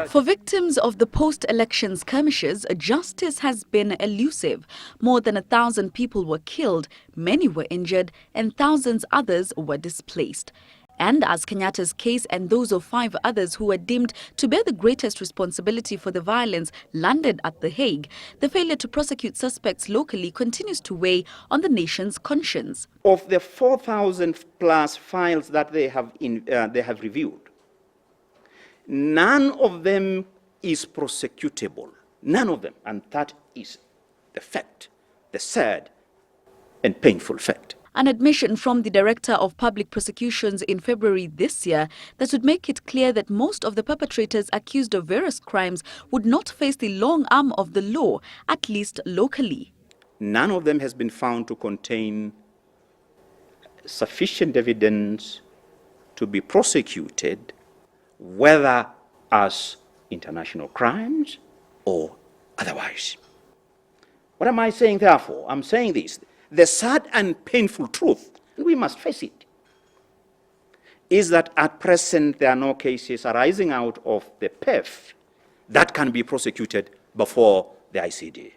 For victims of the post-election skirmishes, justice has been elusive. More than 1,000 people were killed, many were injured, and thousands others were displaced. And as Kenyatta's case and those of 5 others who were deemed to bear the greatest responsibility for the violence landed at The Hague, the failure to prosecute suspects locally continues to weigh on the nation's conscience. Of the 4,000 plus files that they have reviewed, none of them is prosecutable. None of them. And that is the fact, the sad and painful fact. An admission from the Director of Public Prosecutions in February this year that would make it clear that most of the perpetrators accused of various crimes would not face the long arm of the law, at least locally. None of them has been found to contain sufficient evidence to be prosecuted, whether as international crimes or otherwise. What am I saying, therefore? I'm saying this. The sad and painful truth, and we must face it, is that at present there are no cases arising out of the PEF that can be prosecuted before the ICC.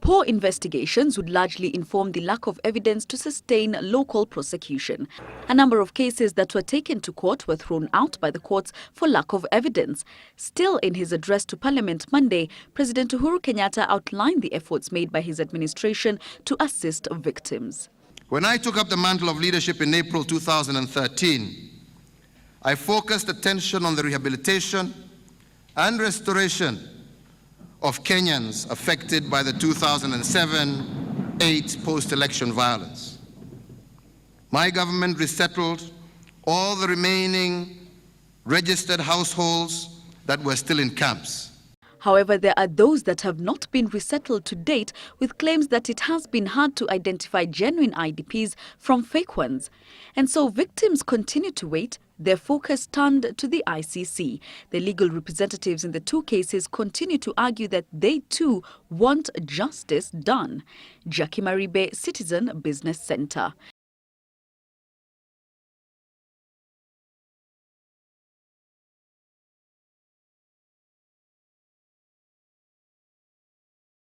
Poor investigations would largely inform the lack of evidence to sustain local prosecution. A number of cases that were taken to court were thrown out by the courts for lack of evidence. Still, in his address to Parliament Monday, President Uhuru Kenyatta outlined the efforts made by his administration to assist victims. When I took up the mantle of leadership in April 2013, I focused attention on the rehabilitation and restoration of Kenyans affected by the 2007-8 post-election violence. My government resettled all the remaining registered households that were still in camps. However, there are those that have not been resettled to date, with claims that it has been hard to identify genuine IDPs from fake ones. And so victims continue to wait, their focus turned to the ICC. The legal representatives in the 2 cases continue to argue that they too want justice done. Jackie Maribe, Citizen Business Center.